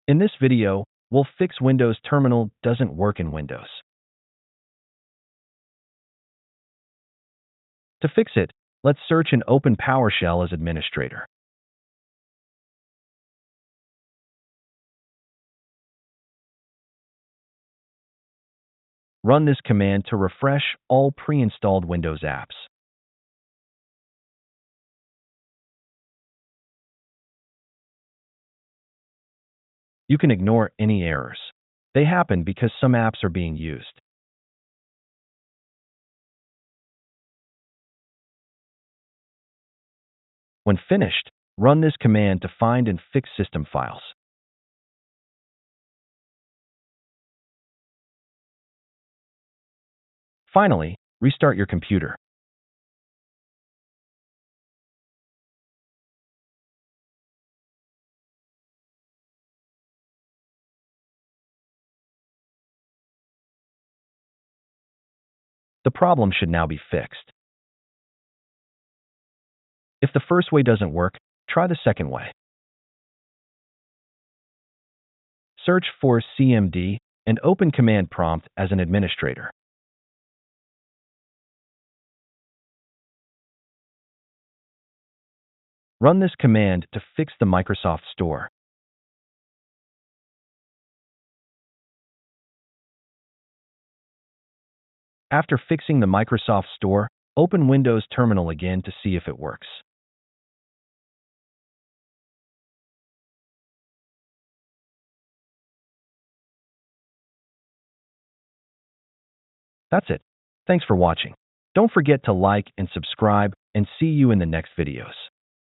In this video, we'll fix Windows Terminal doesn't work in Windows. To fix it, let's search and open PowerShell as administrator. Run this command to refresh all pre-installed Windows apps. You can ignore any errors. They happen because some apps are being used. When finished, run this command to find and fix system files. Finally, restart your computer. The problem should now be fixed. If the first way doesn't work, try the second way. Search for CMD and open command prompt as an administrator. Run this command to fix the Microsoft Store. After fixing the Microsoft Store, open Windows Terminal again to see if it works. That's it. Thanks for watching. Don't forget to like and subscribe, and see you in the next videos.